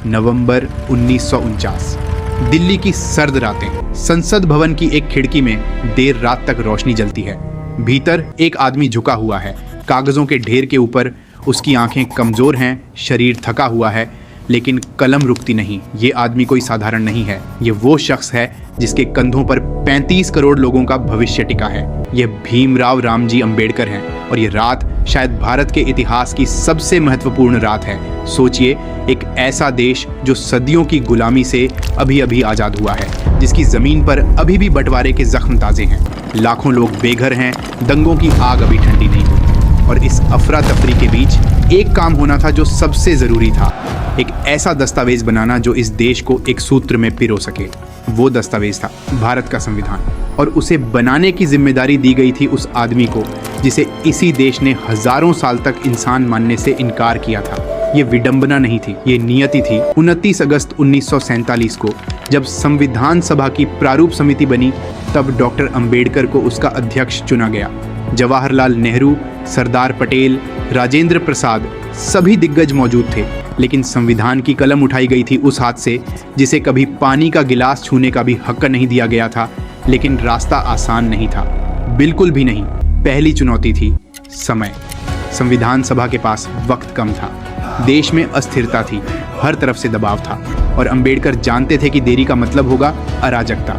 नवंबर 1949। दिल्ली की सर्द रातें। संसद भवन की एक खिड़की में देर रात तक रोशनी जलती है। भीतर एक आदमी झुका हुआ है, कागजों के ढेर के ऊपर। उसकी आंखें कमजोर हैं, शरीर थका हुआ है, लेकिन कलम रुकती नहीं। ये आदमी कोई साधारण नहीं है। ये वो शख्स है जिसके कंधों पर 35 करोड़ लोगों का भविष्य टिका है। ये भीमराव रामजी अंबेडकर हैं और ये रात शायद भारत के इतिहास की सबसे महत्वपूर्ण रात है। सोचिए, एक ऐसा देश जो सदियों की गुलामी से अभी अभी आज़ाद हुआ है, जिसकी ज़मीन पर अभी भी बंटवारे के जख्म ताज़े हैं। लाखों लोग बेघर हैं, दंगों की आग अभी ठंडी नहीं हुई। और इस अफरा तफरी के बीच एक काम होना था जो सबसे ज़रूरी था, एक ऐसा दस्तावेज बनाना जो इस देश को एक सूत्र में पिरो सके। वो दस्तावेज था भारत का संविधान, और उसे बनाने की जिम्मेदारी दी गई थी उस आदमी को जिसे इसी देश ने हजारों साल तक इंसान मानने से इनकार किया था। ये विडंबना नहीं थी, ये नियति थी। 29 अगस्त 1947 को जब संविधान सभा की प्रारूप समिति बनी, तब डॉक्टर अंबेडकर को उसका अध्यक्ष चुना गया। जवाहरलाल नेहरू, सरदार पटेल, राजेंद्र प्रसाद, सभी दिग्गज मौजूद थे। लेकिन संविधान की कलम उठाई गई थी उस हाथ से जिसे कभी पानी का गिलास छूने का भी हक नहीं दिया गया था। लेकिन रास्ता आसान नहीं था, बिल्कुल भी नहीं। पहली चुनौती थी समय। संविधान सभा के पास वक्त कम था, देश में अस्थिरता थी, हर तरफ से दबाव था, और अंबेडकर जानते थे कि देरी का मतलब होगा अराजकता।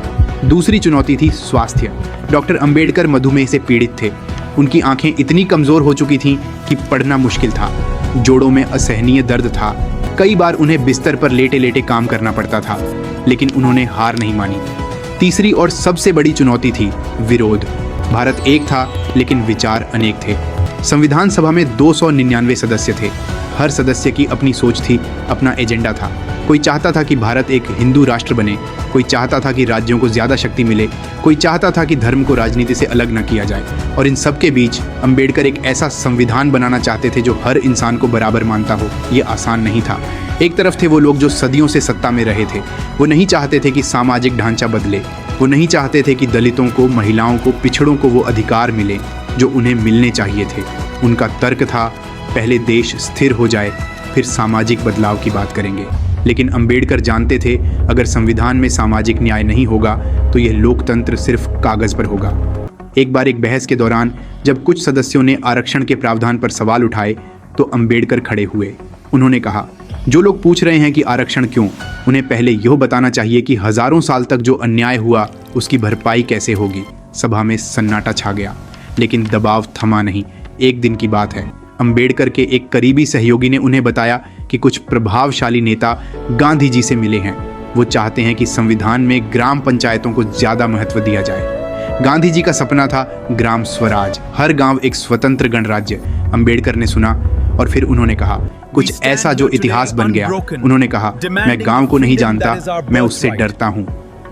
दूसरी चुनौती थी स्वास्थ्य। डॉक्टर अंबेडकर मधुमेह से पीड़ित थे। उनकी आंखें इतनी कमजोर हो चुकी थीं कि पढ़ना मुश्किल था। जोड़ों में असहनीय दर्द था। कई बार उन्हें बिस्तर पर लेटे लेटे काम करना पड़ता था, लेकिन उन्होंने हार नहीं मानी। तीसरी और सबसे बड़ी चुनौती थी विरोध। भारत एक था, लेकिन विचार अनेक थे। संविधान सभा में 299 सदस्य थे। हर सदस्य की अपनी सोच थी, अपना एजेंडा था। कोई चाहता था कि भारत एक हिंदू राष्ट्र बने, कोई चाहता था कि राज्यों को ज़्यादा शक्ति मिले, कोई चाहता था कि धर्म को राजनीति से अलग न किया जाए। और इन सब के बीच अंबेडकर एक ऐसा संविधान बनाना चाहते थे जो हर इंसान को बराबर मानता हो। ये आसान नहीं था। एक तरफ थे वो लोग जो सदियों से सत्ता में रहे थे। वो नहीं चाहते थे कि सामाजिक ढांचा बदले। वो नहीं चाहते थे कि दलितों को, महिलाओं को, पिछड़ों को वो अधिकार मिले जो उन्हें मिलने चाहिए थे। उनका तर्क था, पहले देश स्थिर हो जाए, फिर सामाजिक बदलाव की बात करेंगे। लेकिन अंबेडकर जानते थे, अगर संविधान में सामाजिक न्याय नहीं होगा तो यह लोकतंत्र सिर्फ कागज पर होगा। एक बार एक बहस के दौरान जब कुछ सदस्यों ने आरक्षण के प्रावधान पर सवाल उठाए, तो अंबेडकर खड़े हुए। उन्होंने कहा, जो लोग पूछ रहे हैं कि आरक्षण क्यों, उन्हें पहले यह बताना चाहिए कि हजारों साल तक जो अन्याय हुआ उसकी भरपाई कैसे होगी। सभा में सन्नाटा छा गया, लेकिन दबाव थमा नहीं। एक दिन की बात है, अंबेडकर के एक करीबी सहयोगी ने उन्हें बताया कि कुछ प्रभावशाली नेता गांधी जी से मिले हैं। वो चाहते हैं कि संविधान में ग्राम पंचायतों को ज्यादा महत्व दिया जाए। गांधी जी का सपना था ग्राम स्वराज, हर गांव एक स्वतंत्र गणराज्य। अंबेडकर ने सुना और फिर उन्होंने कहा कुछ ऐसा जो इतिहास बन गया। उन्होंने कहा, मैं गांव को नहीं जानता, मैं उससे डरता हूँ।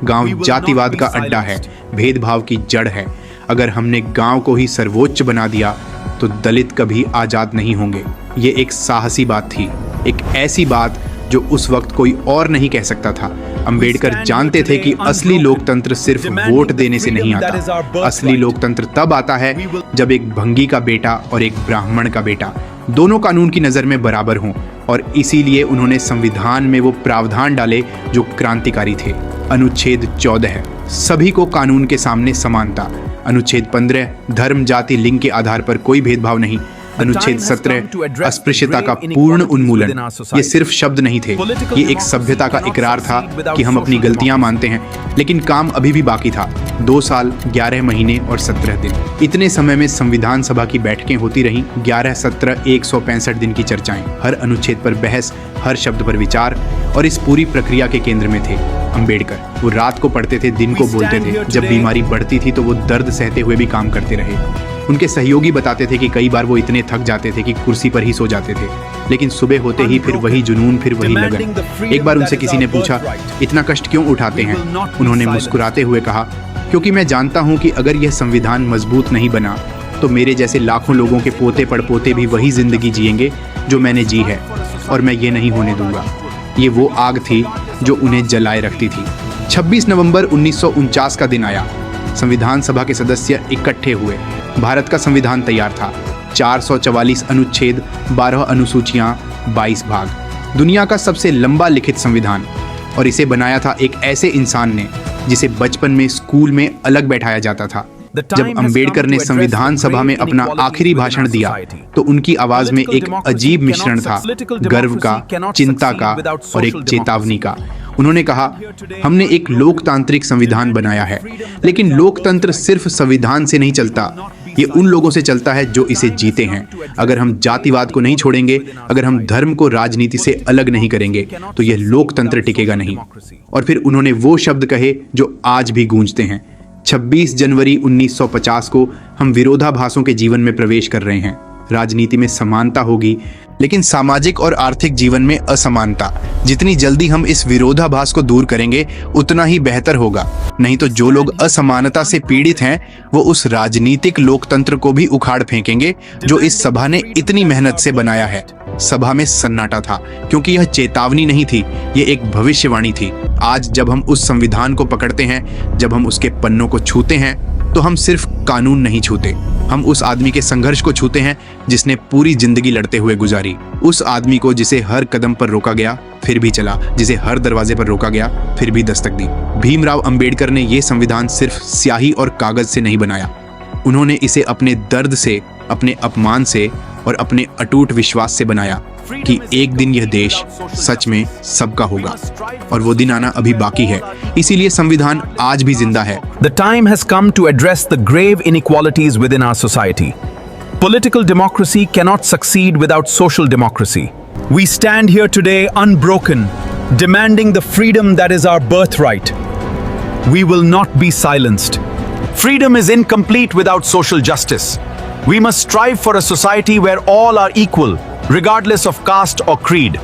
गांव जातिवाद का अड्डा है, भेदभाव की जड़ है। अगर हमने गांव को ही सर्वोच्च बना दिया तो दलित कभी आजाद नहीं होंगे। ये एक साहसी बात थी, एक ऐसी बात जो उस वक्त कोई और नहीं कह सकता था। अंबेडकर जानते थे कि असली लोकतंत्र सिर्फ वोट देने से नहीं आता। असली लोकतंत्र तब आता है जब एक भंगी का बेटा और एक ब्राह्मण का बेटा दोनों कानून की नज़र में बराबर हों। और इसीलिए उन्होंने संविधान में वो प्रावधान डाले जो क्रांतिकारी थे। अनुच्छेद 14 है, सभी को कानून के सामने समानता। अनुच्छेद 15, धर्म, जाति, लिंग के आधार पर कोई भेदभाव नहीं। अनुच्छेद 17, अस्पृश्यता का पूर्ण उन्मूलन। ये सिर्फ शब्द नहीं थे, ये एक सभ्यता का इकरार था कि हम अपनी गलतियां मानते हैं। लेकिन काम अभी भी बाकी था। 2 साल, 11 महीने और 17 दिन। इतने समय में संविधान सभा की बैठकें होती रहीं। 11 सत्र, 165 दिन की चर्चाएं, हर अनुच्छेद पर बहस, हर शब्द पर विचार। और इस पूरी प्रक्रिया के केंद्र में थे अंबेडकर। वो रात को पढ़ते थे, दिन को बोलते थे। जब बीमारी बढ़ती थी तो वो दर्द सहते हुए भी काम करते रहे। उनके सहयोगी बताते थे कि कई बार वो इतने थक जाते थे कि कुर्सी पर ही सो जाते थे। लेकिन सुबह होते ही फिर वही जुनून, फिर वही लगन। एक बार उनसे किसी ने पूछा, इतना कष्ट क्यों उठाते हैं? उन्होंने मुस्कुराते हुए कहा, क्योंकि मैं जानता हूं कि अगर यह संविधान मजबूत नहीं बना तो मेरे जैसे लाखों लोगों के पोते पड़पोते भी वही जिंदगी जिएंगे जो मैंने जी है, और मैं ये नहीं होने दूंगा। ये वो आग थी जो उन्हें जलाए रखती थी। 26 नवंबर 1949 का दिन आया। संविधान सभा के सदस्य इकट्ठे हुए। भारत का संविधान तैयार था। 444 अनुच्छेद, 12 अनुसूचियां, 22 भाग। दुनिया का सबसे लंबा लिखित संविधान, और इसे बनाया था एक ऐसे इंसान ने जिसे बचपन में स्कूल में अलग बैठाया जाता था। जब अंबेडकर ने संविधान सभा में अपना आखिरी भाषण दिया तो उनकी आवाज में एक अजीब मिश्रण था, गर्व का, चिंता का और एक चेतावनी का। उन्होंने कहा, हमने एक लोकतांत्रिक संविधान बनाया है, लेकिन लोकतंत्र सिर्फ संविधान से नहीं चलता, ये उन लोगों से चलता है जो इसे जीते हैं। अगर हम जातिवाद को नहीं छोड़ेंगे, अगर हम धर्म को राजनीति से अलग नहीं करेंगे, तो यह लोकतंत्र टिकेगा नहीं। और फिर उन्होंने वो शब्द कहे जो आज भी गूंजते हैं। 26 जनवरी 1950 को हम विरोधाभासों के जीवन में प्रवेश कर रहे हैं। राजनीति में समानता होगी, लेकिन सामाजिक और आर्थिक जीवन में असमानता। जितनी जल्दी हम इस विरोधाभास को दूर करेंगे उतना ही बेहतर होगा। नहीं तो जो लोग असमानता से पीड़ित हैं वो उस राजनीतिक लोकतंत्र को भी उखाड़ फेंकेंगे जो इस सभा ने इतनी मेहनत से बनाया है। सभा में सन्नाटा था क्योंकि यह चेतावनी नहीं थी, ये एक भविष्यवाणी थी। आज जब हम उस संविधान को पकड़ते हैं, जब हम उसके पन्नों को छूते हैं, तो हम सिर्फ कानून नहीं छूते, हम उस आदमी के संघर्ष को छूते हैं जिसने पूरी जिंदगी लड़ते हुए गुजारी। उस आदमी को जिसे हर कदम पर रोका गया फिर भी चला, जिसे हर दरवाजे पर रोका गया फिर भी दस्तक दी। भीमराव अंबेडकर ने यह संविधान सिर्फ स्याही और कागज से नहीं बनाया, उन्होंने इसे अपने दर्द से, अपने अपमान से और अपने अटूट विश्वास से बनाया कि एक दिन यह देश सच में सबका होगा, और वो दिन आना अभी बाकी है। इसीलिए संविधान आज भी जिंदा है। The time has come to address the grave inequalities within our society. Political democracy cannot succeed without social democracy. We stand here today unbroken, demanding the freedom that is our birthright. We will not be silenced. Freedom is incomplete without social justice. We must strive for a society where all are equal, regardless of caste or creed.